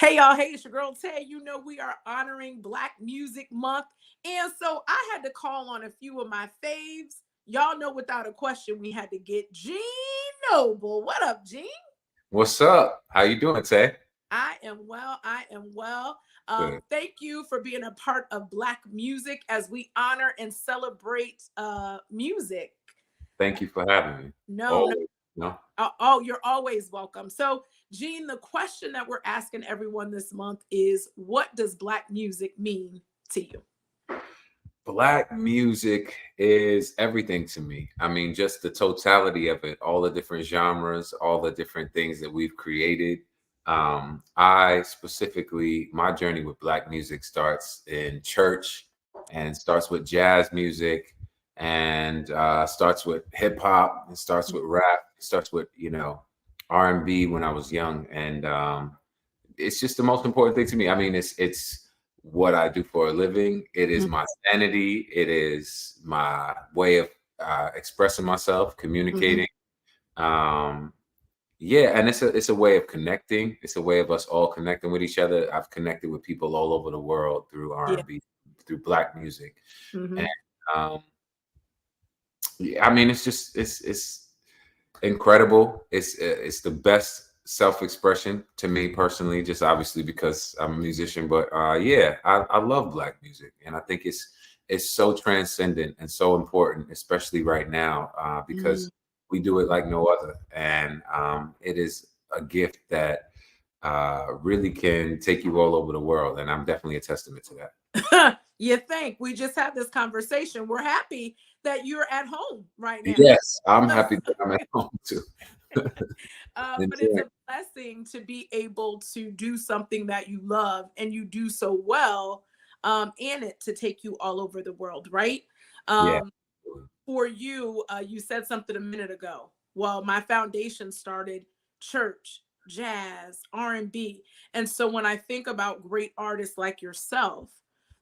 Hey y'all, hey, it's your girl Tay. You know we are honoring Black Music Month. And so I had to call on a few of my faves. Y'all know without a question we had to get Gene Noble. What up, Gene? What's up? How you doing, Tay? I am well. I am well. Good. Thank you for being a part of Black music as we honor and celebrate music. Thank you for having me. No, no. Always. No. Oh, you're always welcome. So, Gene, the question that we're asking everyone this month is what does Black music mean to you? Black music is everything to me. I mean, just the totality of it, all the different genres, all the different things that we've created. I specifically, my journey with Black music starts in church and starts with jazz music and starts with hip hop and starts with rap, starts with, R&B when I was young. And it's just the most important thing to me. I mean, it's what I do for a living. It is my sanity. It is my way of expressing myself, Mhm. communicating. Um, yeah, and it's a way of connecting. It's a way of us all connecting with each other. I've connected with people all over the world through Yeah. R&B, through Black music, and Hmm. um, yeah, I mean, it's incredible. It's the best self-expression to me personally, just obviously because I'm a musician. But yeah, I love Black music, and I think it's so transcendent and so important, especially right now, because we do it like no other, and it is a gift that really can take you all over the world, and I'm definitely a testament to that. You think we just had this conversation? We're happy that you're at home right now. Yes, I'm happy that I'm at home too. But it's Enjoy. a blessing to be able to do something that you love and you do so well in it to take you all over the world, right? Yeah. Um, for you, you said something a minute ago. Well, my foundation started church, jazz, R&B. And so when I think about great artists like yourself,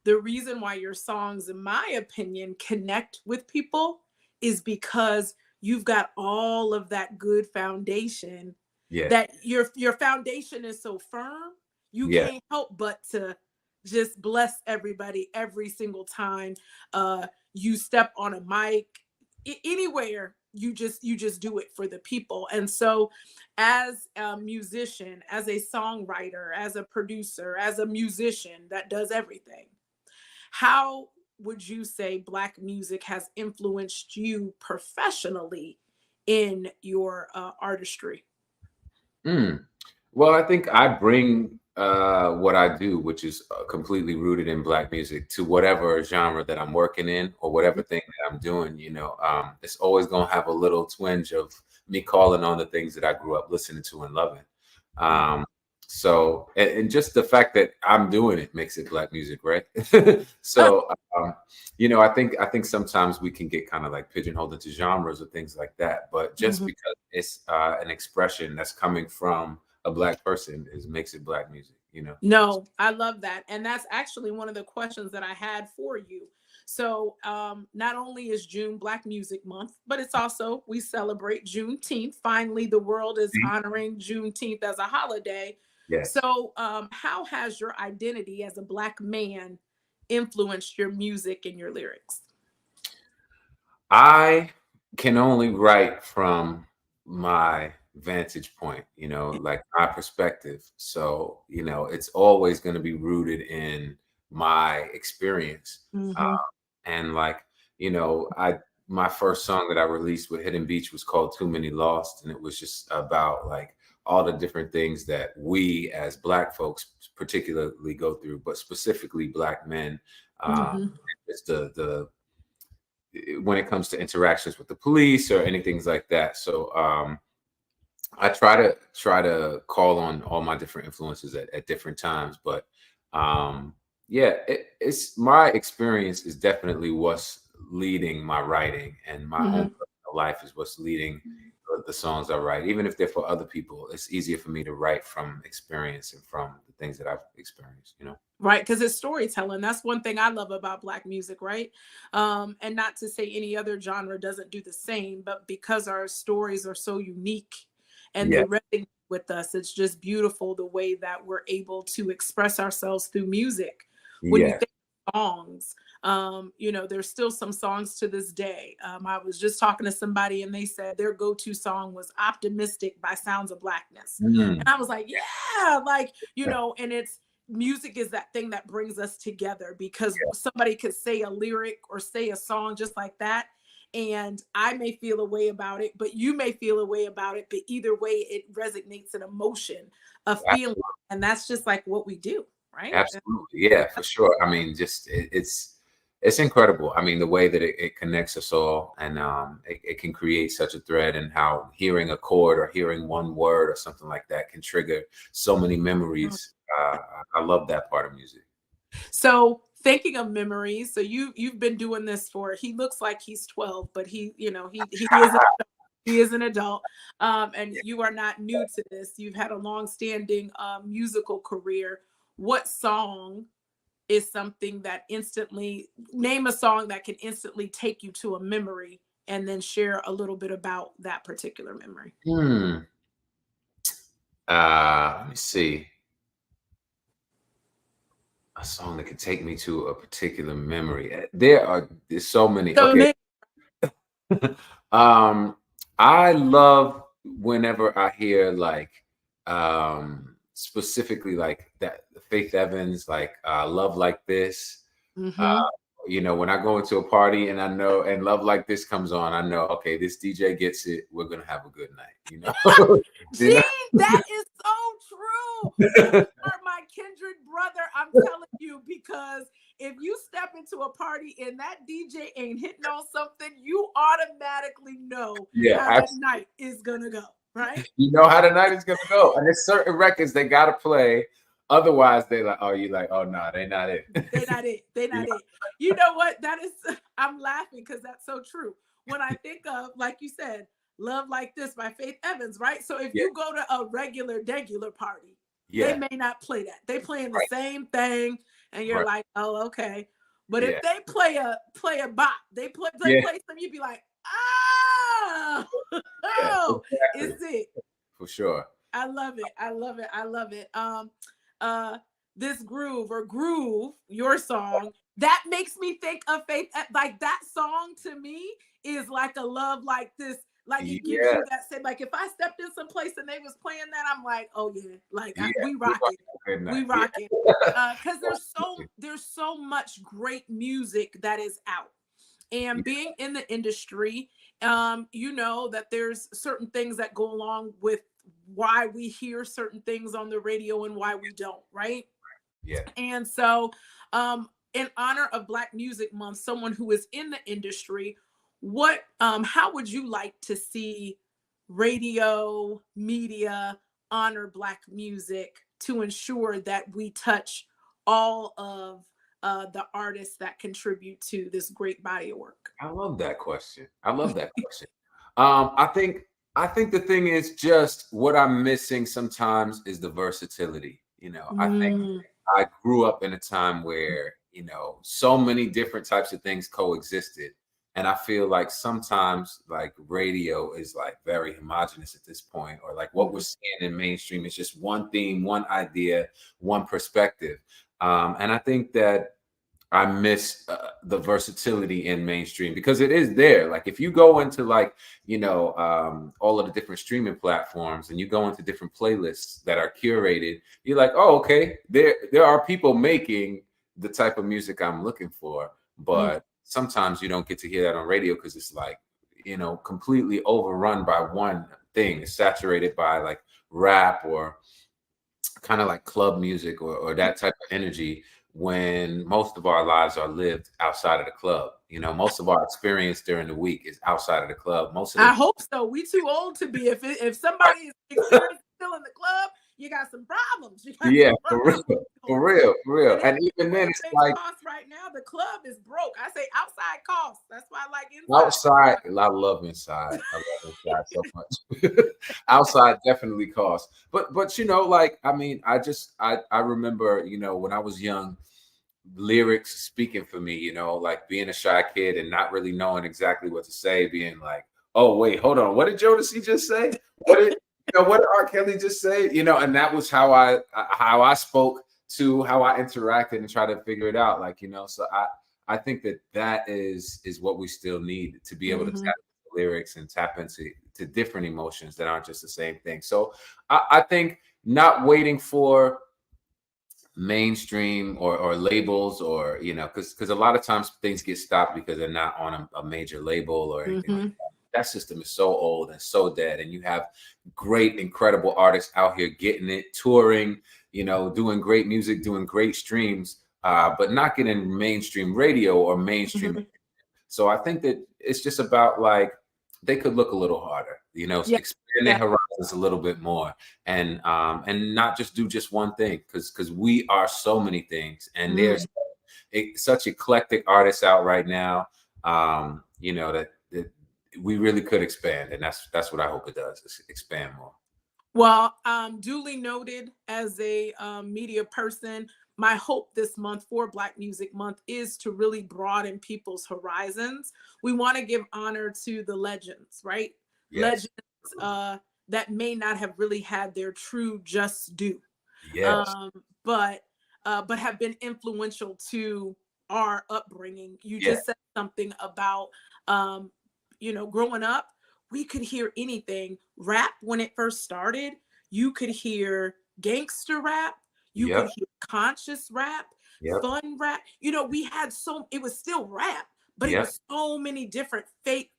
the reason why your songs, in my opinion, connect with people is because you've got all of that good foundation, Yeah. that your foundation is so firm, you Yeah. can't help but to just bless everybody every single time you step on a mic, anywhere you just do it for the people. And so as a musician, as a songwriter, as a producer, as a musician that does everything, how would you say Black music has influenced you professionally in your artistry? Mm. Well, I think I bring what I do, which is completely rooted in Black music, to whatever genre that I'm working in or whatever Mhm. thing that I'm doing. It's always going to have a little twinge of me calling on the things that I grew up listening to and loving. Um, and just the fact that I'm doing it makes it Black music, right? so, um, I think sometimes we can get kind of like pigeonholed into genres or things like that. But just Mhm. because it's an expression that's coming from a Black person is makes it Black music. No, I love that. And that's actually one of the questions that I had for you. So, not only is June Black Music Month, but it's also we celebrate Juneteenth. Finally, the world is See? honoring Juneteenth as a holiday. Yes. So, how has your identity as a Black man influenced your music and your lyrics? I can only write from my vantage point, like my perspective. So, it's always going to be rooted in my experience. Uh, Hmm. and like, my first song that I released with Hidden Beach was called Too Many Lost. And it was just about like all the different things that we as Black folks particularly go through, but specifically Black men. Um, Hmm. it's the when it comes to interactions with the police or anything like that. So I try to call on all my different influences at different times. But yeah, it's my experience is definitely what's leading my writing, and my own Hmm. personal life is what's leading the songs I write. Even if they're for other people, it's easier for me to write from experience and from the things that I've experienced. Right, because it's storytelling. That's one thing I love about Black music, right? And not to say any other genre doesn't do the same, but because our stories are so unique and they Yeah. with us. It's just beautiful the way that we're able to express ourselves through music. When you Yeah. think of songs, you know, there's still some songs to this day. I was just talking to somebody and they said their go-to song was Optimistic by Sounds of Blackness. And Mm. I was like, yeah, like, you know, and it's music is that thing that brings us together because somebody could say a lyric or say a song just like that. And I may feel a way about it, but you may feel a way about it. But either way, it resonates an emotion, a feeling. And that's just like what we do, right? Absolutely. Yeah, for sure. I mean, just it's incredible. I mean, the way that it connects us all, and it can create such a thread, and how hearing a chord or hearing one word or something like that can trigger so many memories. I love that part of music. So thinking of memories, so you've been doing this for, he looks like he's 12, but he, you know, he is an adult. And you are not new to this. You've had a long-standing musical career. What song is something that instantly, name a song that can instantly take you to a memory, and then share a little bit about that particular memory? Hmm. Let me see. A song that could take me to a particular memory. There's so many. So Okay. many. um, I love whenever I hear like specifically like that Faith Evans, like Love Like This. Uh, Mm-hmm. you know, when I go into a party and I know and Love Like This comes on, I know, okay, this DJ gets it. We're gonna have a good night, you know. You know? Gene, that is so true. You are my kindred brother. I'm telling you, because if you step into a party and that DJ ain't hitting on something, you automatically know Yeah, how that night is gonna go, right? you know how the night is gonna go. And there's certain records they gotta play. Otherwise, they like, oh, you like, oh no, they not it. They not it. They You not know? it. You know what? That is, I'm laughing because that's so true. When I think of, like you said, Love Like This by Faith Evans, right? So if Yeah, you go to a regular party, they yeah, may not play that. They playing the same thing, and you're right, like, oh, okay. But yeah, if they play a bop, they yeah, play some, you'd be like, ah, yeah, oh, exactly, it's it. for sure. I love it. I love it. I love it. Uh, this groove or groove, your song, that makes me think of Faith. Like that song to me is like a Love Like This. Like it gives Yeah, you that same. Like if I stepped in some place and they was playing that, I'm like, oh yeah, like yeah, we we rock rock it. a good We night. rock it. Yeah, Because absolutely. there's so much great music that is out, and Yeah, being in the industry, you know that there's certain things that go along with why we hear certain things on the radio and why we don't, right? yeah. And so, in honor of Black Music Month, someone who is in the industry, how would you like to see radio media honor Black music to ensure that we touch all of the artists that contribute to this great body of work? I love that question. I love that question. I think the thing is just what I'm missing sometimes is the versatility. You know, I think Mm, I grew up in a time where, you know, so many different types of things coexisted. And I feel like sometimes like radio is like very homogenous at this point, or like what we're mhm, seeing in mainstream is just one theme, one idea, one perspective. And I think that I miss the versatility in mainstream because it is there. Like if you go into like, you know, all of the different streaming platforms and you go into different playlists that are curated, you're like, oh, okay, there are people making the type of music I'm looking for. mhm. But sometimes you don't get to hear that on radio because it's like, you know, completely overrun by one thing. It's saturated by like rap or kind of like club music or that type of energy, when most of our lives are lived outside of the club. You know, most of our experience during the week is outside of the club. Most of I the hope so. We too old to be. If somebody is experiencing still in the club, you got some problems. You got yeah, some for problems real, going for on. real, for real. And And even the even way then, it's things like cost right now, the club is broke. I say outside costs. That's why I like inside. outside. I love inside. I love inside so much. Outside definitely costs, but you know, like I mean, I remember, you know, when I was young, lyrics speaking for me, you know, like being a shy kid and not really knowing exactly what to say, being like, oh, wait, hold on. What did Jodeci just say? What did You know what did R. Kelly just say? You know, and that was how I spoke to how I interacted and try to figure it out. Like, you know, so I think that that is what we still need to be able to tap Mhm. into lyrics and tap into different emotions that aren't just the same thing. So I think not waiting for mainstream or labels, or you know, because a lot of times things get stopped because they're not on a major label or anything like Mhm. that. That system is so old and so dead, and you have great incredible artists out here getting it, touring, you know, doing great music, doing great streams, but not getting mainstream radio or mainstream. Mhm. So I think that it's just about like they could look a little harder, you know, Yeah. expand their Yeah. horizons a little bit more, and not just do just one thing, because we are so many things, and Mm. there's such eclectic artists out right now, you know, that we really could expand, and that's what I hope it does, is expand more. Well, duly noted as a media person. My hope this month for Black Music Month is to really broaden people's horizons. We want to give honor to the legends, right? Yes. Legends uh, that may not have really had their true just due, Yes. um, but but have been influential to our upbringing. You Yeah. just said something about um, growing up, we could hear anything. Rap when it first started, you could hear gangster rap, you could Yep. hear conscious rap, Yep. fun rap. We had so it was still rap, but it Yep. was so many different fake,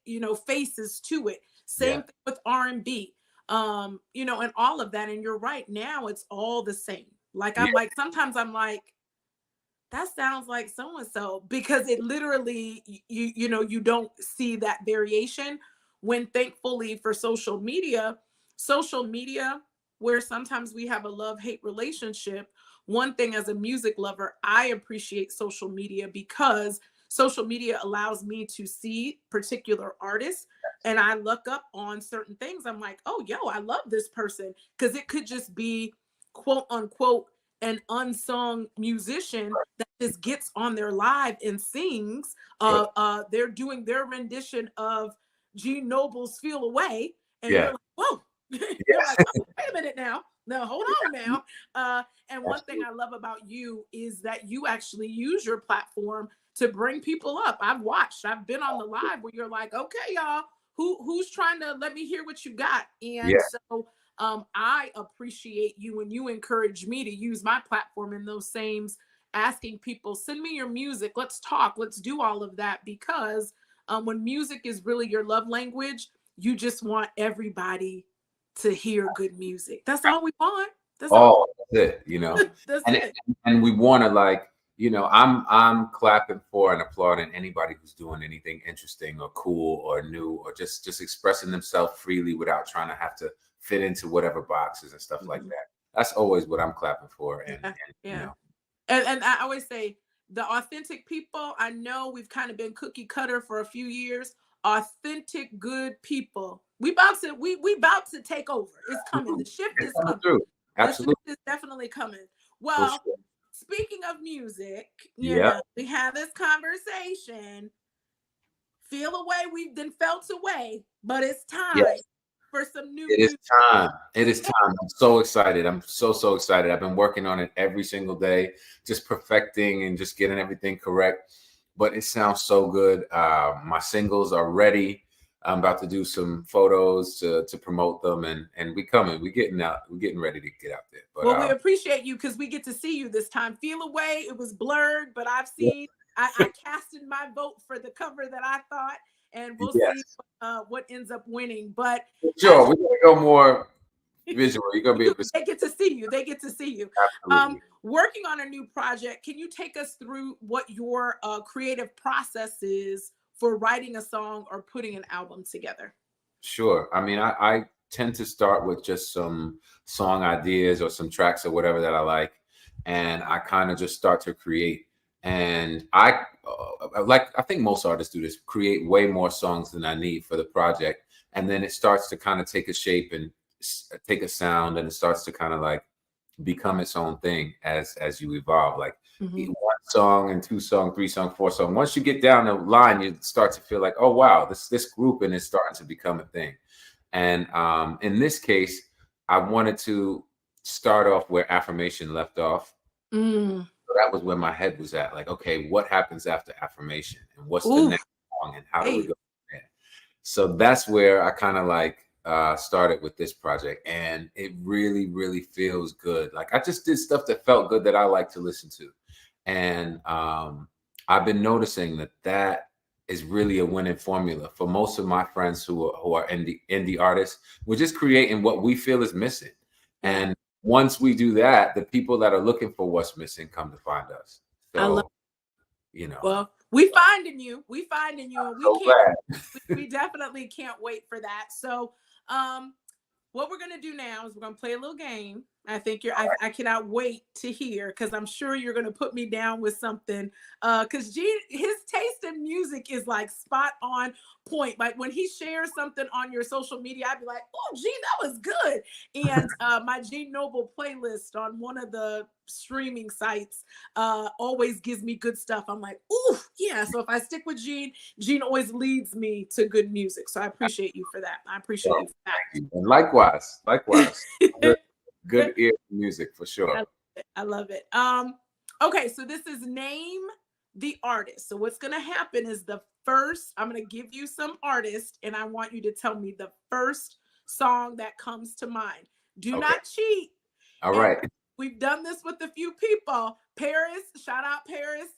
faces to it. Yeah. Same thing with R&B, and all of that. And you're right, now it's all the same. Like Yeah. I'm like, sometimes I'm like, that sounds like so and so, because it literally, you don't see that variation. When thankfully for social media, where sometimes we have a love hate relationship. One thing, as a music lover, I appreciate social media because social media allows me to see particular artists, and I look up on certain things. I'm like, oh, yo, I love this person, because it could just be, quote unquote, an unsung musician that just gets on their live and sings. Yep. They're doing their rendition of Gene Noble's "Feel Away," and you're Yeah. like, "Whoa!" You're like, Yeah. "Oh, wait a minute now. No, hold on now." And one thing Absolutely. I love about you is that you actually use your platform to bring people up. I've been on the live where you're like, "Okay, y'all, who's trying to let me hear what you got?" And Yeah. so I appreciate you when you encourage me to use my platform in those same, asking people, send me your music, let's talk, let's do all of that. Because when music is really your love language, you just want everybody to hear good music. That's all we want. That's all. Oh, that's it, you know. That's And it. and we want to, like, you know, I'm clapping for and applauding anybody who's doing anything interesting or cool or new, or just expressing themselves freely without trying to have to fit into whatever boxes and stuff like Mhm. that. That's always what I'm clapping for, Yeah, and you yeah. know. And I always say, the authentic people, I know we've kind of been cookie cutter for a few years. Authentic, good people. We about to take over. It's coming. The shift It's is coming coming. through. The shift Absolutely. is definitely coming. For Well, sure. speaking of music, Yep. we had this conversation. Feel away, we've been felt away, but it's time Yes. for some new It is music. time. It is time. I'm so excited. I'm so excited. I've been working on it every single day, just perfecting and just getting everything correct. But it sounds so good. My singles are ready. I'm about to do some photos to promote them, and we coming. We getting out. We're getting ready to get out there. But Well, we appreciate you because we get to see you this time. Feel away, it was blurred, but I casted my vote for the cover that I thought, and we'll see yes, what ends up winning. But for as sure. We're gonna go more visual. You're gonna be able to see they get to see you, they get to see you. absolutely. Working on a new project, can you take us through what your creative process is for writing a song or putting an album together? Sure. I mean, I tend to start with just some song ideas or some tracks or whatever that I like, and I kind of just start to create. And I think most artists do this, create way more songs than I need for the project, and then it starts to kind of take a shape and take a sound, and it starts to kind of like become its own thing as you evolve. Like Mhm. one song and two song, three song, four song. Once you get down the line, you start to feel like, oh wow, this group and it's starting to become a thing. And in this case, I wanted to start off where Affirmation left off. Mm. So that was where my head was at. Like, okay, what happens after Affirmation, and what's the Ooh. next song, and how do we Hey. go from there? So that's where I kind of like started with this project, and it really, really feels good. Like I just did stuff that felt good that I like to listen to, and I've been noticing that that is really a winning formula for most of my friends who are indie artists. We're just creating what we feel is missing, Yeah. and once we do that, the people that are looking for what's missing come to find us. I love. So, you know, Well, we finding you. We finding you, and we so can't. glad. We definitely can't wait for that. So, um, what we're gonna do now is we're gonna play a little game. I think you're. I cannot wait to hear because I'm sure you're gonna put me down with something. Because Gene, his taste in music is like spot on point. Like when he shares something on your social media, I'd be like, "Oh, Gene, that was good." And my Gene Noble playlist on one of the streaming sites always gives me good stuff. I'm like, "Ooh, yeah." So if I stick with Gene, Gene always leads me to good music. So I appreciate you for that. I appreciate So, you for that. thank you. And likewise, likewise. Good, good ear for music for I sure. love it. I love it. Okay, so this is name the artist. So what's gonna happen is the first, I'm gonna give you some artist, and I want you to tell me the first song that comes to mind. Do Okay. not cheat. All And right. we've done this with a few people. Paris, shout out Paris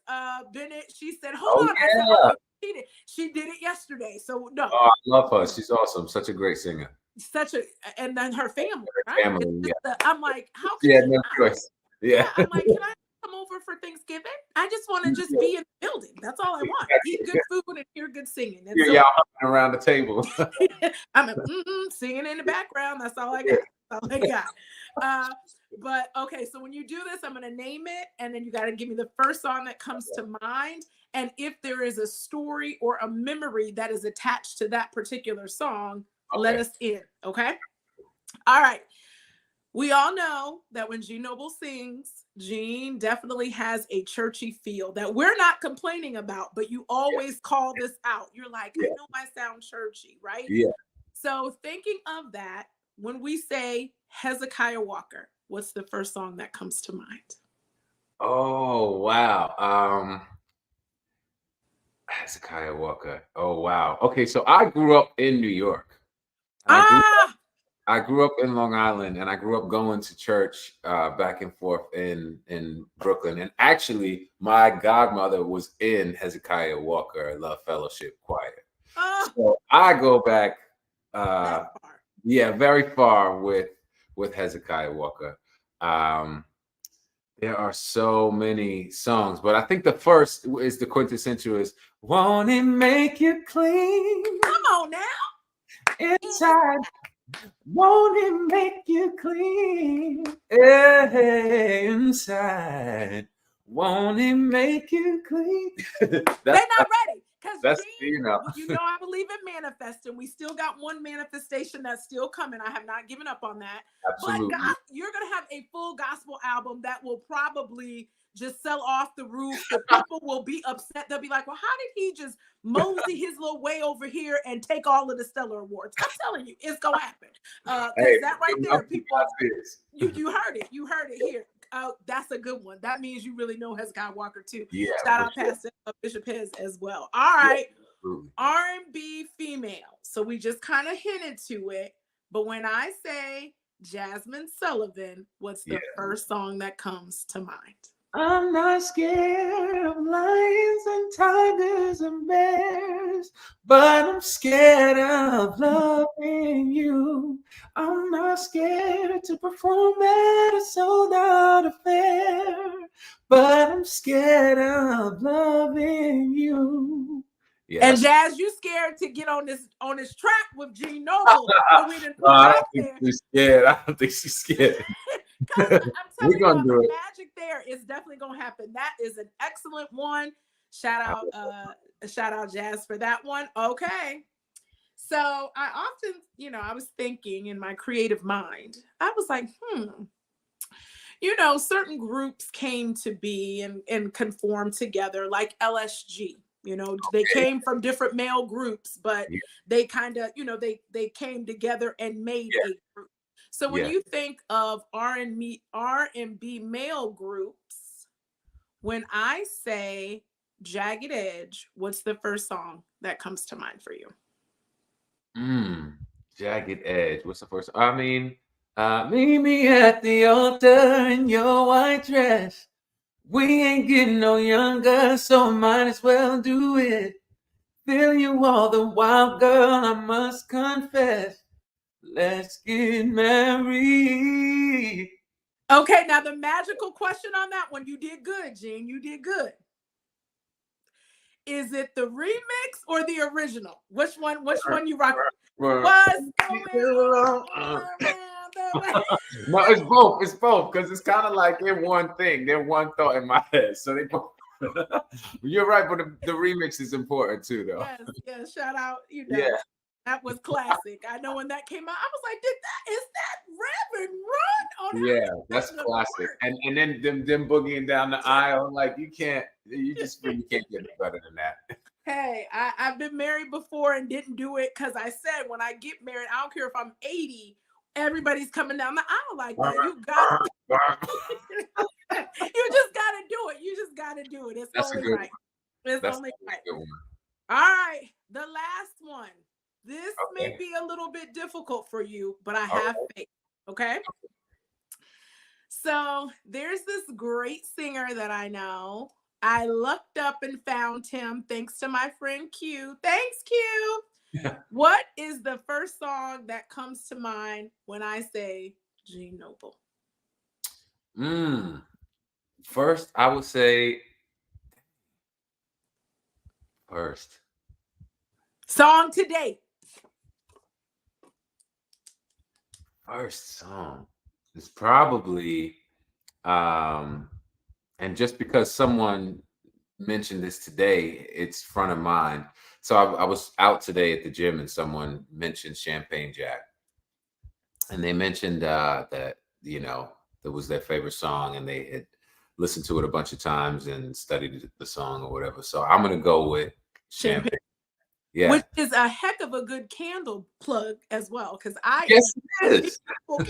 Bennett. She said, hold Oh on. I said, yeah. oh, you cheated. She did it yesterday. So no, Oh, I love her. She's awesome. Such a great singer. such a, and then her family, Her right? It's family. just I'm like, how Yeah. can She had you no not? choice. Yeah, Yeah. I'm like, can I come over for Thanksgiving? I just want to just be in the building. That's all I want. Eat good food and hear good singing. And You're so y'all humping around the table. I'm singing in the background. That's all I got. That's all I got. But okay, so when you do this, I'm going to name it, and then you got to give me the first song that comes to mind. And if there is a story or a memory that is attached to that particular song, let Okay. us in. Okay. All right. We all know that when Gene Noble sings, Gene definitely has a churchy feel that we're not complaining about, but you always call this out. You're like, I Yeah. know I sound churchy, right? Yeah. So, thinking of that, when we say Hezekiah Walker, what's the first song that comes to mind? Oh wow. Hezekiah Walker. Oh wow. Okay, so I grew up in New York. And Ah, I grew up in Long Island, and I grew up going to church back and forth in Brooklyn. And actually, my godmother was in Hezekiah Walker Love Fellowship Choir. ah, So I go back, that uh, part. yeah, very far with Hezekiah Walker. Um, there are so many songs, but I think the first is the quintessential is "Won't It Make You Clean Come on now. Inside." Won't it make you clean inside? Won't it make you clean? They're that's not ready. Because that's Gene, you know you know, I believe in manifesting. We still got one manifestation that's still coming. I have not given up on that. But absolutely. God, you're gonna have a full gospel album that will probably just sell off the roof. The people will be upset. They'll be like, well, how did he just mosey his little way over here and take all of the Stellar Awards? I'm telling you, it's gonna happen. Hey, Because that right there, people, God's is. you heard it. You heard it here. That's a good one. That means you really know Hezekiah Walker too. Yeah, Shout for out sure. Pastor Bishop Hez as well. All Yeah, right, absolutely. R&B female. So we just kind of hinted to it, but when I say Jasmine Sullivan, what's Yeah. the first song that comes to mind? I'm not scared of lions and tigers and bears, but I'm scared of loving you. I'm not scared to perform at a sold out affair, but I'm scared of loving you. Yeah, And that's Jazz, you scared to get on this track with Gene Noble that we didn't no, put I out don't think there. she's scared. I don't think she's scared. Because I'm We're telling gonna y'all, the do it. magic there is definitely gonna happen. That is an excellent one. Shout out Jazz for that one. Okay. So I often, I was thinking in my creative mind, I was like, certain groups came to be and conform together, like LSG. They Okay. came from different male groups, but Yeah, they kind of, they came together and made yeah, a group. So when Yeah. you think of R&B male groups, when I say Jagged Edge, what's the first song that comes to mind for you? Mm, Jagged Edge. What's the first? I mean, meet me at the altar in your white dress. We ain't getting no younger, so might as well do it. Feel you all the while, girl, I must confess. Let's get married. Okay, now the magical question on that one, you did good, Gene. You did good. Is it the remix or the original? Which one? Which one you rock? What's going on all around the way? No, it's both. It's both because it's kind of like they're one thing. They're one thought in my head. So they both. You're right, but the remix is important too, though. Yes, yes. Shout out, you Yeah, know. That was classic. I know when that came out, I was like, is that Reverend Run on yeah, how that's the classic. work? And then them boogieing down the aisle, like you can't, you just really can't get better than that. Hey, I've been married before and didn't do it because I said when I get married, I don't care if I'm 80, everybody's coming down the aisle like that. You got you just gotta do it. You just gotta do it. It's That's a only good right. one. It's That's only a right. good one. All right. The last one. This may Okay. be a little bit difficult for you, but I All have right. faith. Okay. So there's this great singer that I know. I looked up and found him thanks to my friend Q. Thanks, Q. What is the first song that comes to mind when I say Gene Noble? Mm. First, I would say first. Song to date. First song is probably um and just because someone mentioned this today, it's front of mind. So I was out today at the gym and someone mentioned Champagne Jack. And they mentioned that, that was their favorite song and they had listened to it a bunch of times and studied the song or whatever. So I'm gonna go with Champagne. Champagne. Yeah. Which is a heck of a good candle plug as well, because I Yes, am it is. Campbell Oh,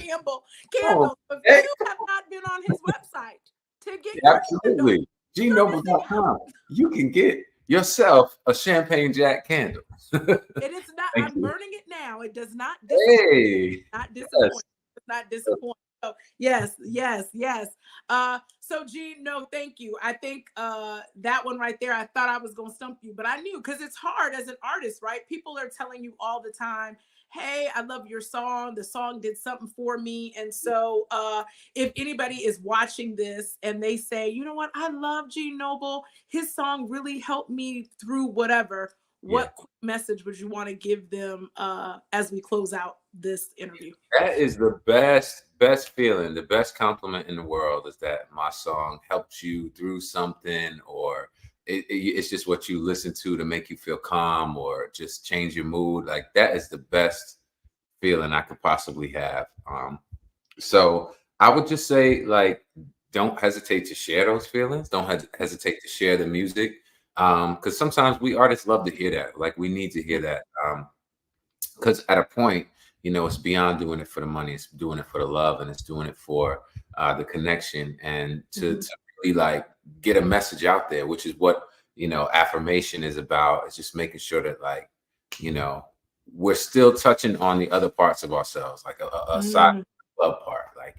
candles. If eh, you have not been on his website to get your candle, absolutely. you're missing out. gnoble.com. You can get yourself a Champagne Jack candle. It is not. Thank I'm you. burning it now. It does not disappoint. Hey, Not yes. disappoint. It's not disappoint. So yes, yes, yes. So Gene, no, thank you. I think that one right there, I thought I was gonna stump you, but I knew because it's hard as an artist, right? People are telling you all the time, hey, I love your song. The song did something for me. And so if anybody is watching this and they say, you know what, I love Gene Noble, his song really helped me through whatever. Yeah. What message would you want to give them as we close out this interview? That is the best feeling, the best compliment in the world is that my song helps you through something, or it's just what you listen to make you feel calm or just change your mood. Like that is the best feeling I could possibly have. So I would just say, like, don't hesitate to share those feelings. Don't hesitate to share the music, because sometimes we artists love to hear that. Like we need to hear that. Because at a point, it's beyond doing it for the money. It's doing it for the love, and it's doing it for the connection, and to really like get a message out there, which is what affirmation is about. It's just making sure that like you know we're still touching on the other parts of ourselves, like a side Mm. love part, like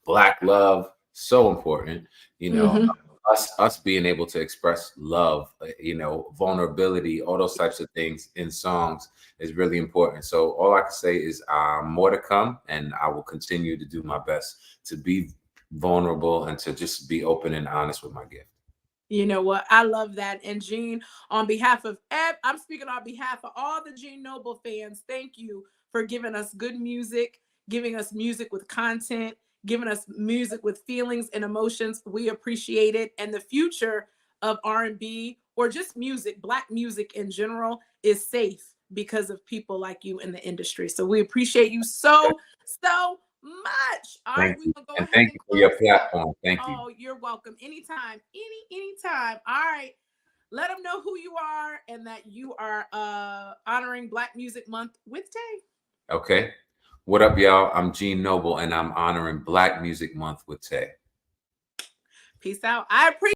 black love, so important. You know, Mhm. us being able to express love, vulnerability, all those types of things in songs is really important. So all I can say is more to come, and I will continue to do my best to be vulnerable and to just be open and honest with my gift. You know what? I love that. And Gene, on behalf of I'm speaking on behalf of all the Gene Noble fans. Thank you for giving us good music, giving us music with content, giving us music with feelings and emotions. We appreciate it. And the future of R&B or just music, black music in general, is safe because of people like you in the industry. So we appreciate you so much. All right, Thank we you, will go and ahead thank and you for your close out. platform. Thank you. Oh, you're welcome. Anytime. Anytime. All right. Let them know who you are and that you are honoring Black Music Month with Tay. Okay. What up, y'all? I'm Gene Noble, and I'm honoring Black Music Month with Tay. Peace out. I appreciate